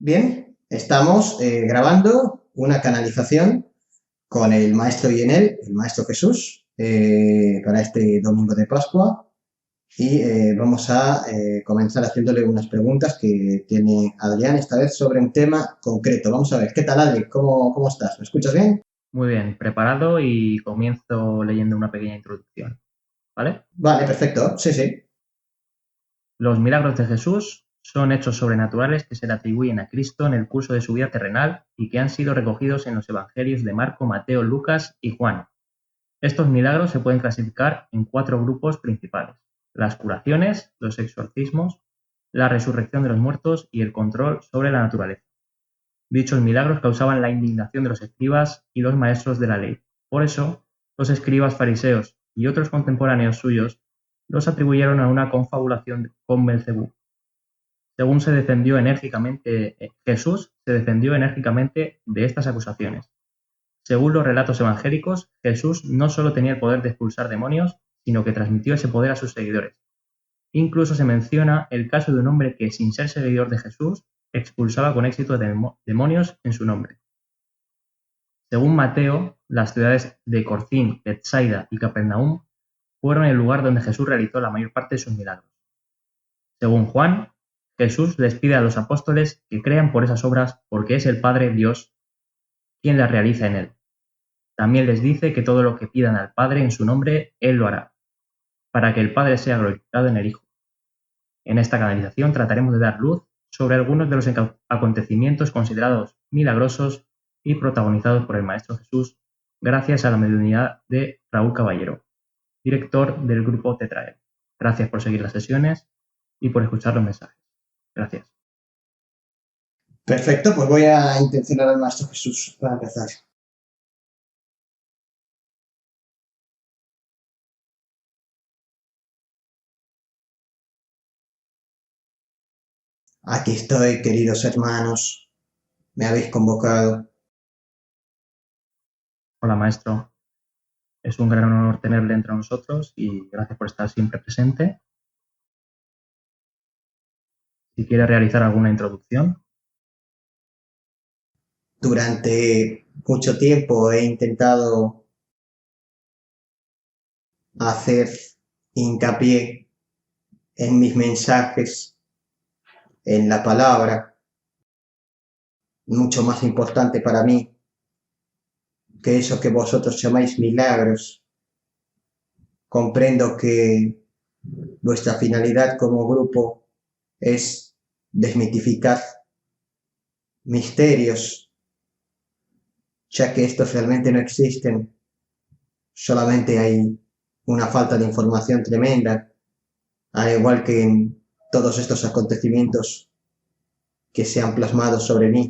Bien, estamos grabando una canalización con el maestro Yenel, el maestro Jesús, para este domingo de Pascua y vamos a comenzar haciéndole unas preguntas que tiene Adrián, esta vez sobre un tema concreto. Vamos a ver, ¿qué tal, Adri? ¿Cómo estás? ¿Me escuchas bien? Muy bien, preparado y comienzo leyendo una pequeña introducción, ¿vale? Vale, perfecto. Sí, sí. Los milagros de Jesús son hechos sobrenaturales que se le atribuyen a Cristo en el curso de su vida terrenal y que han sido recogidos en los evangelios de Marco, Mateo, Lucas y Juan. Estos milagros se pueden clasificar en 4 grupos principales: las curaciones, los exorcismos, la resurrección de los muertos y el control sobre la naturaleza. Dichos milagros causaban la indignación de los escribas y los maestros de la ley. Por eso, los escribas fariseos y otros contemporáneos suyos los atribuyeron a una confabulación con Belcebú. Jesús se defendió enérgicamente de estas acusaciones. Según los relatos evangélicos, Jesús no solo tenía el poder de expulsar demonios, sino que transmitió ese poder a sus seguidores. Incluso se menciona el caso de un hombre que, sin ser seguidor de Jesús, expulsaba con éxito demonios en su nombre. Según Mateo, las ciudades de Corzín, Betsaida y Capernaum fueron el lugar donde Jesús realizó la mayor parte de sus milagros. Según Juan, Jesús les pide a los apóstoles que crean por esas obras porque es el Padre Dios quien las realiza en él. También les dice que todo lo que pidan al Padre en su nombre, Él lo hará, para que el Padre sea glorificado en el Hijo. En esta canalización trataremos de dar luz sobre algunos de los acontecimientos considerados milagrosos y protagonizados por el Maestro Jesús gracias a la mediunidad de Raúl Caballero, director del grupo Tetraed. Gracias por seguir las sesiones y por escuchar los mensajes. Gracias. Perfecto, pues voy a intencionar al maestro Jesús para empezar. Aquí estoy, queridos hermanos. Me habéis convocado. Hola, Maestro. Es un gran honor tenerle entre nosotros y gracias por estar siempre presente. Si quiere realizar alguna introducción. Durante mucho tiempo he intentado hacer hincapié en mis mensajes, en la palabra, mucho más importante para mí que eso que vosotros llamáis milagros. Comprendo que vuestra finalidad como grupo es desmitificar misterios, ya que estos realmente no existen, solamente hay una falta de información tremenda, al igual que en todos estos acontecimientos que se han plasmado sobre mí.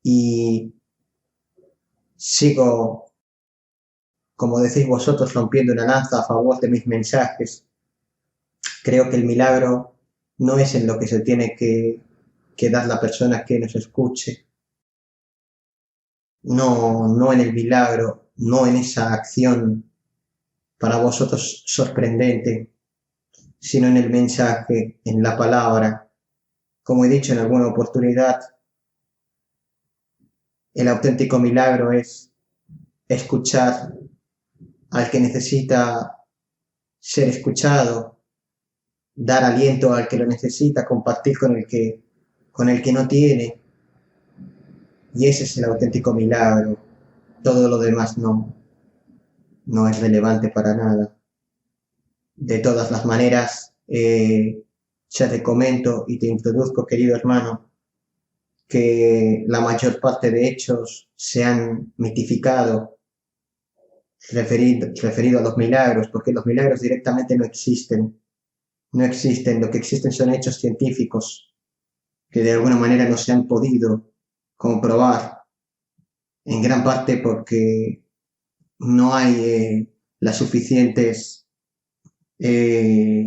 Y sigo, como decís vosotros, rompiendo una lanza a favor de mis mensajes. Creo que el milagro no es en lo que se tiene que dar la persona que nos escuche. No en el milagro, no en esa acción para vosotros sorprendente, sino en el mensaje, en la palabra. Como he dicho en alguna oportunidad, el auténtico milagro es escuchar al que necesita ser escuchado, dar aliento al que lo necesita, compartir con el que no tiene. Y ese es el auténtico milagro. Todo lo demás no es relevante para nada. De todas las maneras, ya te comento y te introduzco, querido hermano, que la mayor parte de hechos se han mitificado referido a los milagros, porque los milagros directamente no existen. No existen, lo que existen son hechos científicos que de alguna manera no se han podido comprobar, en gran parte porque no hay las suficientes eh,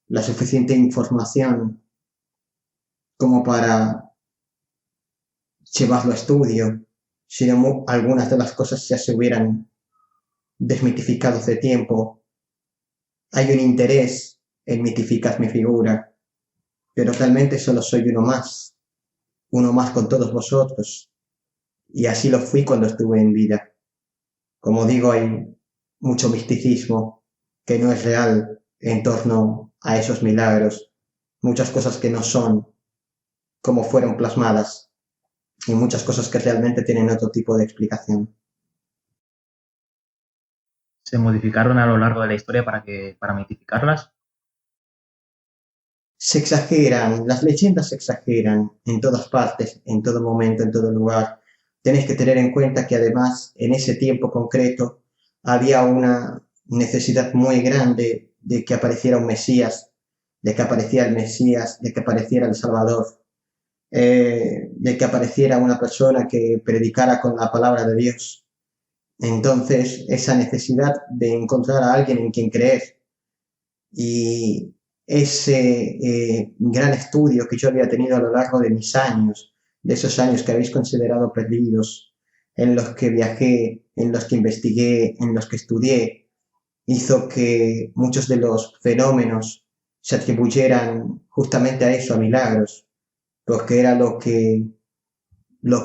la suficiente información como para llevarlo a estudio, sino algunas de las cosas ya se hubieran desmitificado hace tiempo. Hay un interés en mitificar mi figura, pero realmente solo soy uno más con todos vosotros. Y así lo fui cuando estuve en vida. Como digo, hay mucho misticismo que no es real en torno a esos milagros, muchas cosas que no son como fueron plasmadas y muchas cosas que realmente tienen otro tipo de explicación. ¿Se modificaron a lo largo de la historia para mitificarlas? Se exageran, las leyendas se exageran en todas partes, en todo momento, en todo lugar. Tenéis que tener en cuenta que además en ese tiempo concreto había una necesidad muy grande de que apareciera un Mesías, de que apareciera el Mesías, de que apareciera el Salvador, de que apareciera una persona que predicara con la palabra de Dios. Entonces, esa necesidad de encontrar a alguien en quien creer y ese gran estudio que yo había tenido a lo largo de mis años, de esos años que habéis considerado perdidos, en los que viajé, en los que investigué, en los que estudié, hizo que muchos de los fenómenos se atribuyeran justamente a eso, a milagros, porque era lo que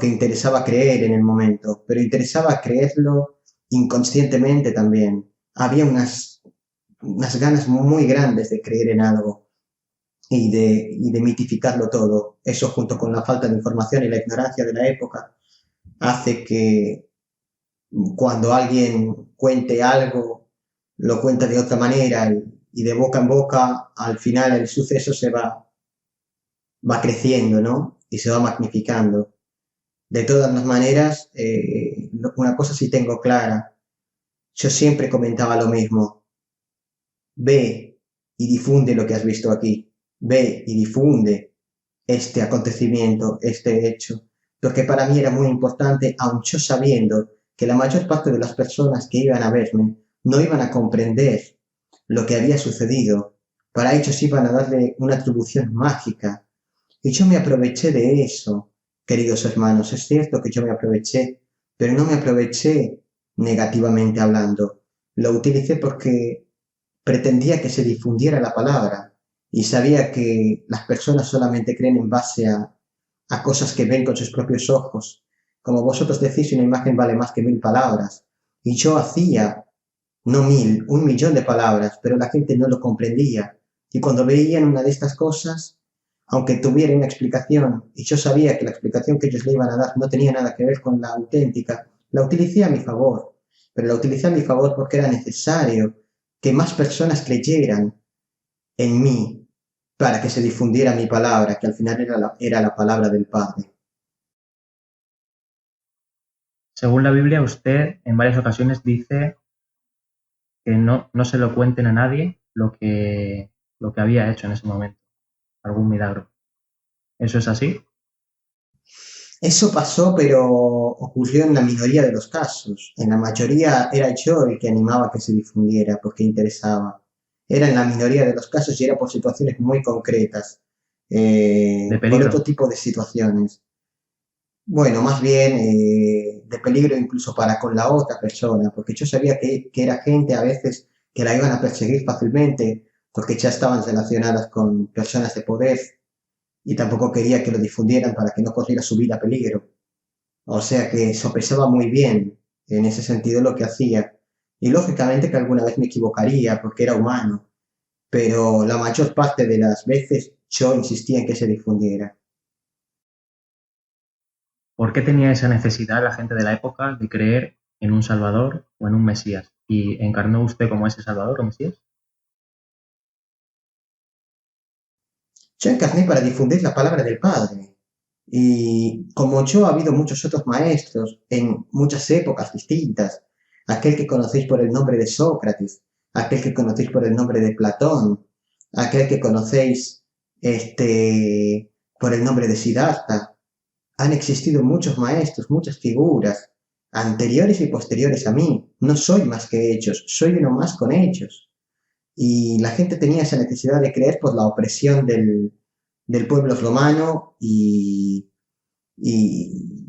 interesaba creer en el momento, pero interesaba creerlo inconscientemente también. Había unas ganas muy grandes de creer en algo y de mitificarlo todo. Eso junto con la falta de información y la ignorancia de la época hace que cuando alguien cuente algo, lo cuenta de otra manera y de boca en boca, al final el suceso va creciendo, ¿no? Y se va magnificando. De todas las maneras, una cosa sí tengo clara. Yo siempre comentaba lo mismo. Ve y difunde lo que has visto aquí. Ve y difunde este acontecimiento, este hecho. Porque para mí era muy importante, aun yo sabiendo que la mayor parte de las personas que iban a verme no iban a comprender lo que había sucedido. Para ellos iban a darle una atribución mágica. Y yo me aproveché de eso, queridos hermanos. Es cierto que yo me aproveché, pero no me aproveché negativamente hablando. Lo utilicé porque pretendía que se difundiera la palabra y sabía que las personas solamente creen en base a cosas que ven con sus propios ojos. Como vosotros decís, una imagen vale más que 1000 palabras. Y yo hacía, no 1000, 1 millón de palabras, pero la gente no lo comprendía. Y cuando veían una de estas cosas, aunque tuviera una explicación, y yo sabía que la explicación que ellos le iban a dar no tenía nada que ver con la auténtica, la utilicé a mi favor. Pero la utilicé a mi favor porque era necesario que más personas creyeran en mí para que se difundiera mi palabra, que al final era la palabra del Padre. Según la Biblia, usted en varias ocasiones dice que no se lo cuenten a nadie lo que había hecho en ese momento, algún milagro. ¿Eso es así? Eso pasó, pero ocurrió en la minoría de los casos. En la mayoría era yo el que animaba que se difundiera porque interesaba. Era en la minoría de los casos y era por situaciones muy concretas, ¿De por otro peligro? tipo de situaciones. Bueno, más bien de peligro incluso para con la otra persona, porque yo sabía que era gente a veces que la iban a perseguir fácilmente porque ya estaban relacionadas con personas de poder y tampoco quería que lo difundieran para que no corriera su vida a peligro. O sea que sopesaba muy bien en ese sentido lo que hacía. Y lógicamente que alguna vez me equivocaría porque era humano, pero la mayor parte de las veces yo insistía en que se difundiera. ¿Por qué tenía esa necesidad la gente de la época de creer en un Salvador o en un Mesías? ¿Y encarnó usted como ese Salvador o Mesías? Yo encarné para difundir la palabra del Padre. Y como yo ha habido muchos otros maestros en muchas épocas distintas, aquel que conocéis por el nombre de Sócrates, aquel que conocéis por el nombre de Platón, aquel que conocéis por el nombre de Siddhartha, han existido muchos maestros, muchas figuras, anteriores y posteriores a mí. No soy más que ellos, soy uno más con ellos. Y la gente tenía esa necesidad de creer por la opresión del pueblo romano y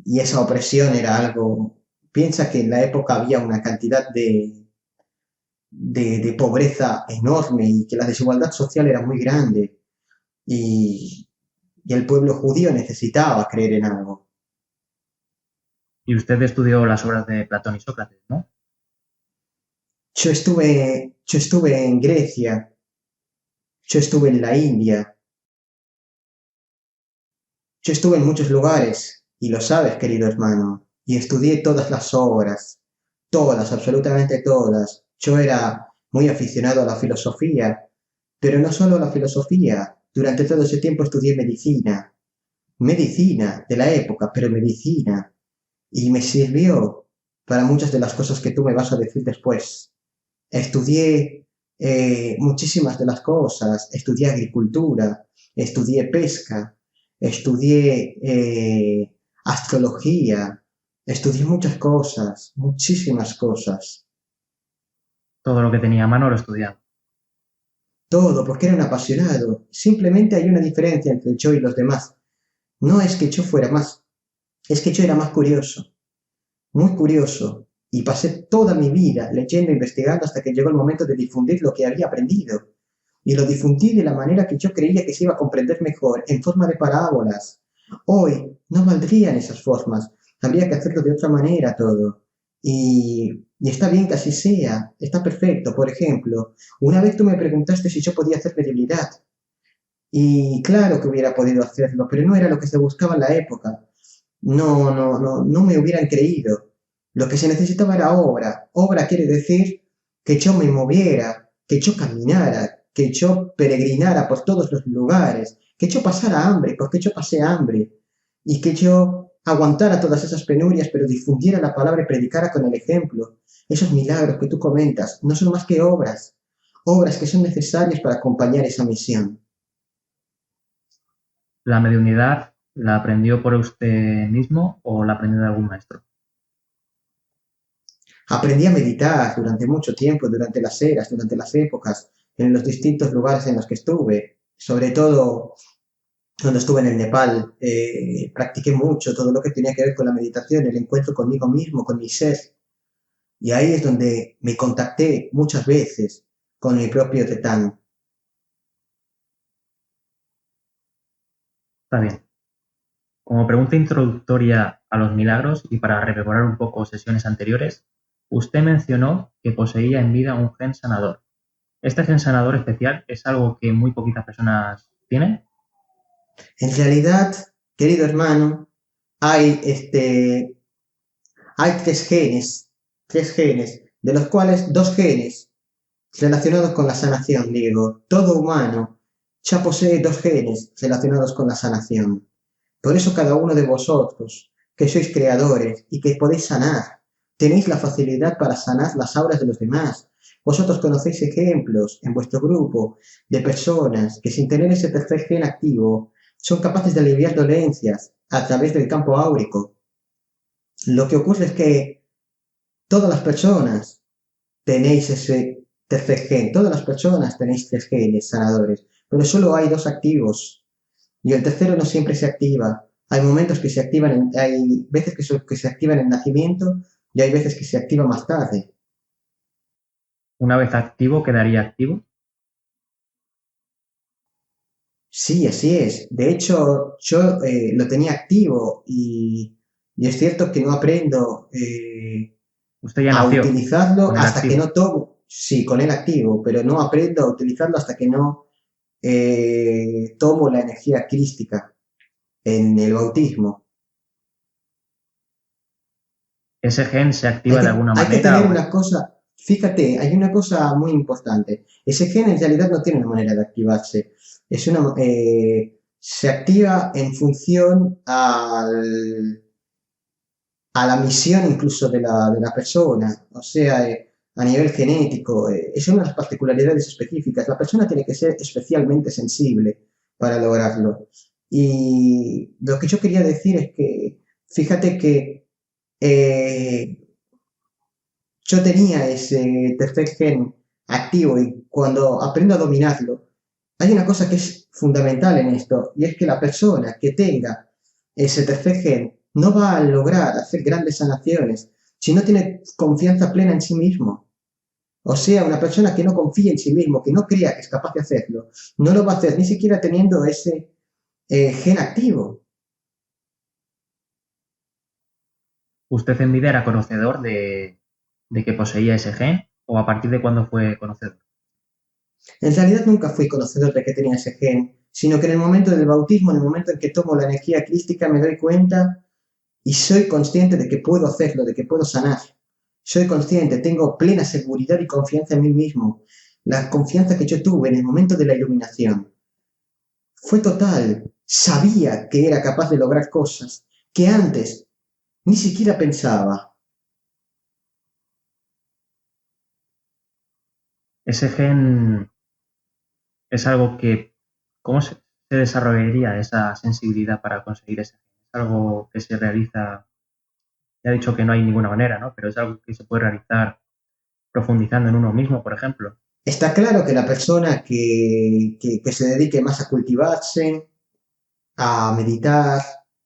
esa opresión era algo. Piensa que en la época había una cantidad de pobreza enorme y que la desigualdad social era muy grande. y, y el pueblo judío necesitaba creer en algo. Y usted estudió las obras de Platón y Sócrates, ¿no? Yo estuve en Grecia, yo estuve en la India, yo estuve en muchos lugares, y lo sabes, querido hermano, y estudié todas las obras, todas, absolutamente todas. Yo era muy aficionado a la filosofía, pero no solo a la filosofía. Durante todo ese tiempo estudié medicina, medicina de la época, pero medicina, y me sirvió para muchas de las cosas que tú me vas a decir después. Estudié muchísimas de las cosas, estudié agricultura, estudié pesca, estudié astrología, estudié muchas cosas, muchísimas cosas. Todo lo que tenía a mano lo estudiaba. Todo, porque era un apasionado. Simplemente hay una diferencia entre yo y los demás. No es que yo fuera más, es que yo era más curioso, muy curioso, y pasé toda mi vida leyendo e investigando hasta que llegó el momento de difundir lo que había aprendido. Y lo difundí de la manera que yo creía que se iba a comprender mejor, en forma de parábolas. Hoy no valdrían esas formas, habría que hacerlo de otra manera todo. Y está bien que así sea, está perfecto. Por ejemplo, una vez tú me preguntaste si yo podía hacer mediunidad. Y claro que hubiera podido hacerlo, pero no era lo que se buscaba en la época. No me hubieran creído. Lo que se necesitaba era obra. Obra quiere decir que yo me moviera, que yo caminara, que yo peregrinara por todos los lugares, que yo pasara hambre, porque yo pasé hambre, y que yo aguantara todas esas penurias, pero difundiera la palabra y predicara con el ejemplo. Esos milagros que tú comentas no son más que obras, obras que son necesarias para acompañar esa misión. ¿La mediunidad la aprendió por usted mismo o la aprendió de algún maestro? Aprendí a meditar durante mucho tiempo, durante las eras, durante las épocas, en los distintos lugares en los que estuve. Sobre todo cuando estuve en el Nepal, practiqué mucho todo lo que tenía que ver con la meditación, el encuentro conmigo mismo, con mi ser. Y ahí es donde me contacté muchas veces con mi propio Tetán. Está bien. Como pregunta introductoria a los milagros y para rememorar un poco sesiones anteriores, usted mencionó que poseía en vida un gen sanador. ¿Este gen sanador especial es algo que muy poquitas personas tienen? En realidad, querido hermano, hay, hay tres genes, de los cuales dos genes relacionados con la sanación, digo. Todo humano ya posee dos genes relacionados con la sanación. Por eso cada uno de vosotros, que sois creadores y que podéis sanar, tenéis la facilidad para sanar las auras de los demás. Vosotros conocéis ejemplos en vuestro grupo de personas que sin tener ese tercer gen activo son capaces de aliviar dolencias a través del campo áurico. Lo que ocurre es que todas las personas tenéis ese tercer gen, todas las personas tenéis tres genes sanadores, pero solo hay dos activos y el tercero no siempre se activa. Hay momentos que se activan, hay veces que se activan en el nacimiento y hay veces que se activa más tarde. Una vez activo, quedaría activo. Sí, así es. De hecho, yo lo tenía activo y es cierto que no aprendo Usted ya a nació utilizarlo con el hasta que activo. no tomo, sí, con el activo, pero no aprendo a utilizarlo hasta que no tomo la energía crística en el bautismo. ¿Ese gen se activa Hay de que, alguna hay que manera tener o una cosa, fíjate, hay una cosa muy importante. Ese gen en realidad no tiene una manera de activarse. Se activa en función a la misión incluso de la persona, o sea, a nivel genético. Es una de las particularidades específicas. La persona tiene que ser especialmente sensible para lograrlo. Y lo que yo quería decir es que, fíjate que eh, yo tenía ese tercer gen activo y cuando aprendo a dominarlo, hay una cosa que es fundamental en esto y es que la persona que tenga ese tercer gen no va a lograr hacer grandes sanaciones si no tiene confianza plena en sí mismo. O sea, una persona que no confía en sí mismo, que no crea que es capaz de hacerlo, no lo va a hacer ni siquiera teniendo ese gen activo. ¿Usted en vida era conocedor de que poseía ese gen o a partir de cuándo fue conocedor? En realidad nunca fui conocedor de que tenía ese gen, sino que en el momento del bautismo, en el momento en que tomo la energía crística, me doy cuenta y soy consciente de que puedo hacerlo, de que puedo sanar. Soy consciente, tengo plena seguridad y confianza en mí mismo. La confianza que yo tuve en el momento de la iluminación fue total. Sabía que era capaz de lograr cosas que antes ni siquiera pensaba. Ese gen es algo que, ¿cómo se desarrollaría esa sensibilidad para conseguir ese gen? Es algo que se realiza, ya he dicho que no hay ninguna manera, ¿no? Pero es algo que se puede realizar profundizando en uno mismo, por ejemplo. Está claro que la persona que se dedique más a cultivarse, a meditar,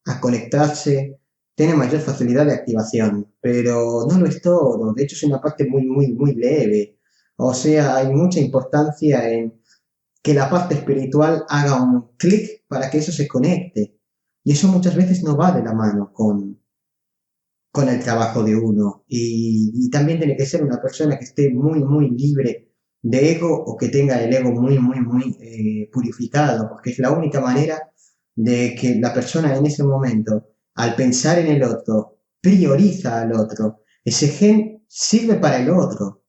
a conectarse, tiene mayor facilidad de activación, pero no lo es todo, de hecho es una parte muy leve. O sea, hay mucha importancia en que la parte espiritual haga un clic para que eso se conecte. Y eso muchas veces no va de la mano con el trabajo de uno. Y también tiene que ser una persona que esté muy libre de ego o que tenga el ego muy purificado, porque es la única manera de que la persona en ese momento, al pensar en el otro, prioriza al otro. Ese gen sirve para el otro,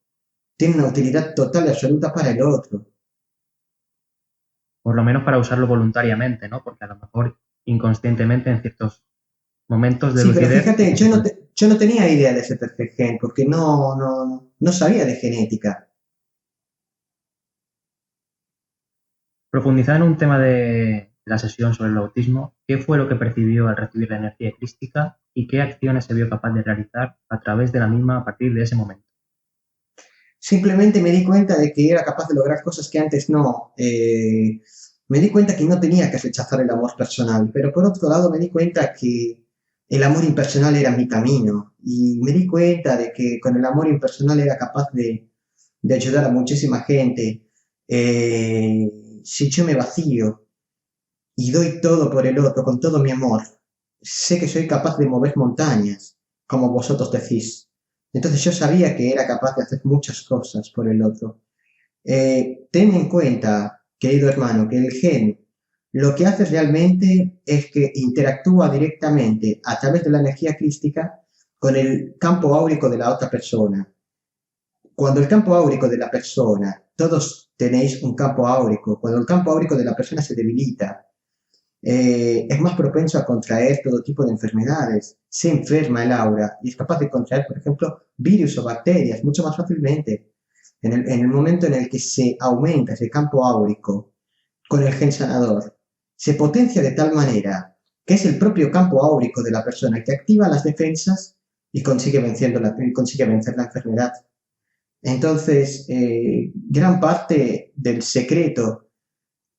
tiene una utilidad total y absoluta para el otro. Por lo menos para usarlo voluntariamente, ¿no? Porque a lo mejor inconscientemente en ciertos momentos de Sí, pero lucidez sí fíjate, que se puede. yo no tenía idea de ese tercer gen, porque no sabía de genética. Profundizar en un tema de la sesión sobre el autismo, ¿qué fue lo que percibió al recibir la energía crística y qué acciones se vio capaz de realizar a través de la misma a partir de ese momento? Simplemente me di cuenta de que era capaz de lograr cosas que antes no. Me di cuenta que no tenía que rechazar el amor personal, pero por otro lado me di cuenta que el amor impersonal era mi camino y me di cuenta de que con el amor impersonal era capaz de ayudar a muchísima gente. Si yo me vacío y doy todo por el otro, con todo mi amor, sé que soy capaz de mover montañas, como vosotros decís. Entonces yo sabía que era capaz de hacer muchas cosas por el otro. Ten en cuenta, querido hermano, que el gen lo que hace realmente es que interactúa directamente a través de la energía crística con el campo áurico de la otra persona. Cuando el campo áurico de la persona, todos tenéis un campo áurico, cuando el campo áurico de la persona se debilita, es más propenso a contraer todo tipo de enfermedades, se enferma el aura y es capaz de contraer, por ejemplo, virus o bacterias mucho más fácilmente. En el momento en el que se aumenta ese campo áurico con el gen sanador, se potencia de tal manera que es el propio campo áurico de la persona que activa las defensas y consigue vencer la enfermedad. Entonces, gran parte del secreto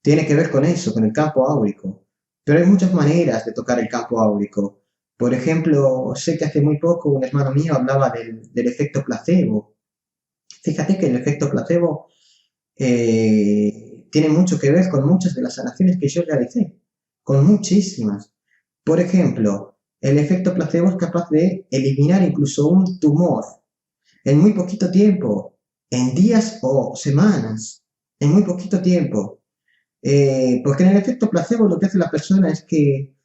tiene que ver con eso, con el campo áurico. Pero hay muchas maneras de tocar el campo áurico. Por ejemplo, sé que hace muy poco un hermano mío hablaba del efecto placebo. Fíjate que el efecto placebo tiene mucho que ver con muchas de las sanaciones que yo realicé, con muchísimas. Por ejemplo, el efecto placebo es capaz de eliminar incluso un tumor en muy poquito tiempo, en días o semanas, en muy poquito tiempo. Porque en el efecto placebo lo que hace la persona es que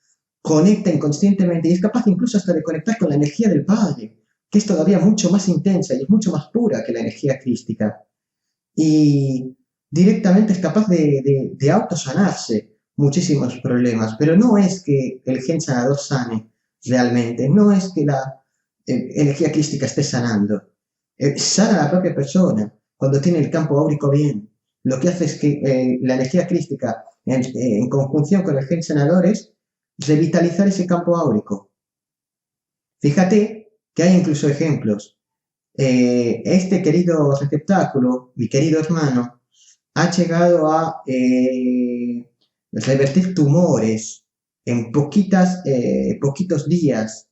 conecta inconscientemente y es capaz incluso hasta de conectar con la energía del Padre, que es todavía mucho más intensa y es mucho más pura que la energía crística. Y directamente es capaz de autosanarse muchísimos problemas, pero no es que el gen sanador sane realmente, no es que la energía crística esté sanando, sana a la propia persona cuando tiene el campo áurico bien. Lo que hace es que la energía crística, en conjunción con el gen sanador, es revitalizar ese campo áurico. Fíjate que hay incluso ejemplos. Este querido receptáculo, mi querido hermano, ha llegado a revertir tumores en poquitos días,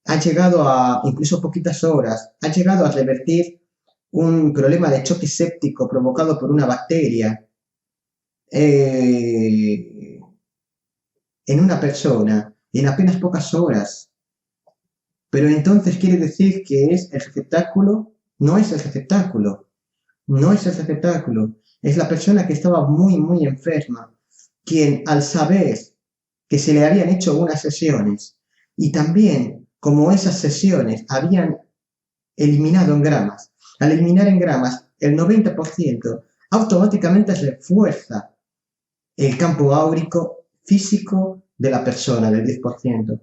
ha llegado a incluso poquitas horas, ha llegado a revertir un problema de choque séptico provocado por una bacteria eh, en una persona en apenas pocas horas. Pero entonces quiere decir que es el receptáculo, no es el receptáculo, no es el receptáculo, es la persona que estaba muy, muy enferma, quien al saber que se le habían hecho unas sesiones y también como esas sesiones habían eliminado en gramas, al eliminar en gramas el 90%, automáticamente se refuerza el campo áurico físico de la persona del 10%.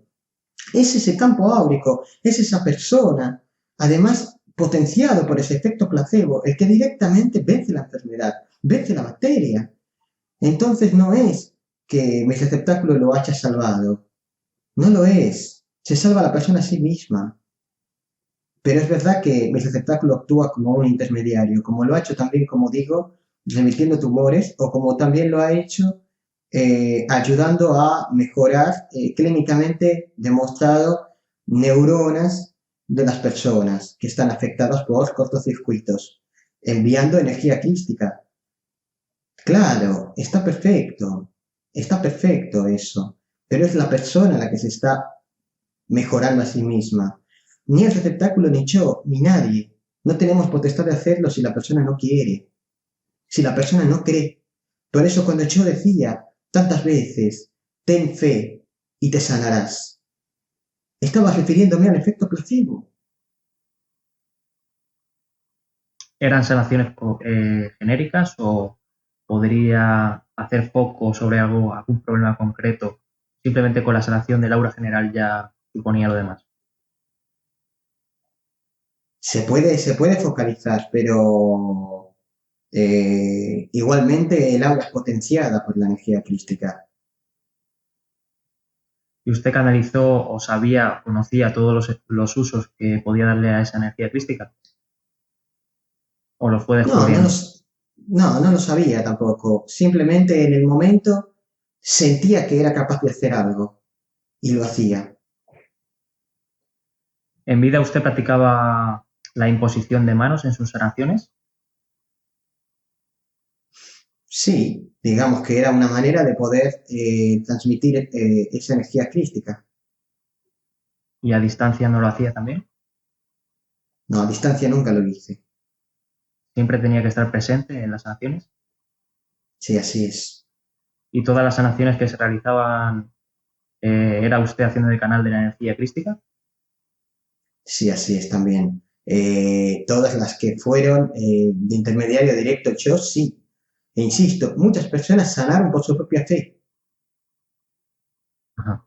Es ese campo áurico, es esa persona, además potenciado por ese efecto placebo, el que directamente vence la enfermedad, vence la bacteria. Entonces no es que mi receptáculo lo haya salvado, no lo es, se salva la persona a sí misma. Pero es verdad que mi receptáculo actúa como un intermediario, como lo ha hecho también, como digo, revirtiendo tumores o como también lo ha hecho ayudando a mejorar clínicamente demostrado neuronas de las personas que están afectadas por cortocircuitos, enviando energía crística. Claro, está perfecto eso, pero es la persona la que se está mejorando a sí misma. Ni el receptáculo, ni yo, ni nadie. No tenemos potestad de hacerlo si la persona no quiere, si la persona no cree. Por eso cuando yo decía tantas veces, ten fe y te sanarás, estaba refiriéndome al efecto placebo. ¿Eran sanaciones genéricas o podría hacer foco sobre algún problema concreto? Simplemente con la sanación del aura general ya suponía lo demás. Se puede focalizar, pero igualmente el aura es potenciada por la energía crística. ¿Y usted canalizó o sabía, conocía todos los usos que podía darle a esa energía crística? ¿O lo fue No, descubriendo? no lo sabía tampoco. Simplemente en el momento sentía que era capaz de hacer algo y lo hacía. ¿En vida usted practicaba la imposición de manos en sus sanaciones? Sí, digamos que era una manera de poder transmitir esa energía crística. ¿Y a distancia no lo hacía también? No, a distancia nunca lo hice. ¿Siempre tenía que estar presente en las sanaciones? Sí, así es. ¿Y todas las sanaciones que se realizaban era usted haciendo de canal de la energía crística? Sí, así es también. Todas las que fueron de intermediario directo, yo sí. E insisto, muchas personas sanaron por su propia fe. Ajá.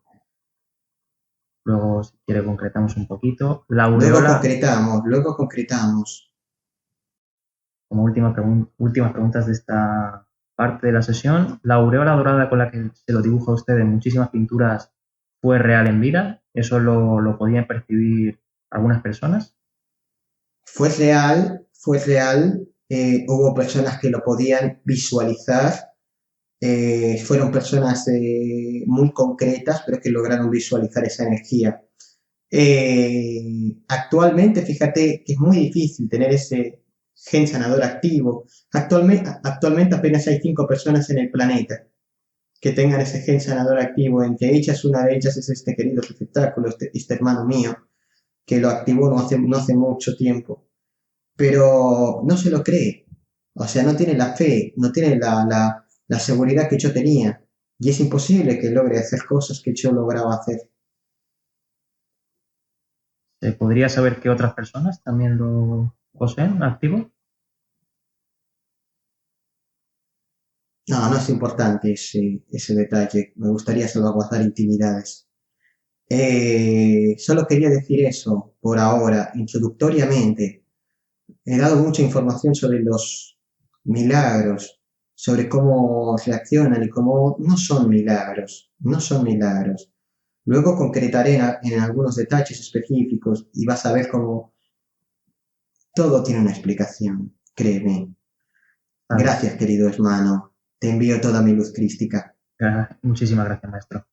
Luego, si quiere, concretamos un poquito. La aureola, Luego concretamos. como últimas preguntas de esta parte de la sesión, ¿la aureola dorada con la que se lo dibuja a usted en muchísimas pinturas fue real en vida? ¿Eso lo podían percibir algunas personas? Fue real, hubo personas que lo podían visualizar, fueron personas muy concretas, pero que lograron visualizar esa energía. Actualmente, fíjate que es muy difícil tener ese gen sanador activo. Actualmente apenas hay 5 personas en el planeta que tengan ese gen sanador activo. Entre ellas, una de ellas es este querido receptáculo, este hermano mío, que lo activó no hace mucho tiempo. Pero no se lo cree. O sea, no tiene la fe, no tiene la seguridad que yo tenía. Y es imposible que logre hacer cosas que yo lograba hacer. ¿Se podría saber que otras personas también lo poseen activo? No, no es importante ese detalle. Me gustaría salvaguardar intimidades. Solo quería decir eso por ahora, introductoriamente. He dado mucha información sobre los milagros, sobre cómo reaccionan y cómo no son milagros, no son milagros. Luego concretaré en algunos detalles específicos y vas a ver cómo todo tiene una explicación, créeme. Vale. Gracias, querido hermano. Te envío toda mi luz crística. Muchísimas gracias, maestro.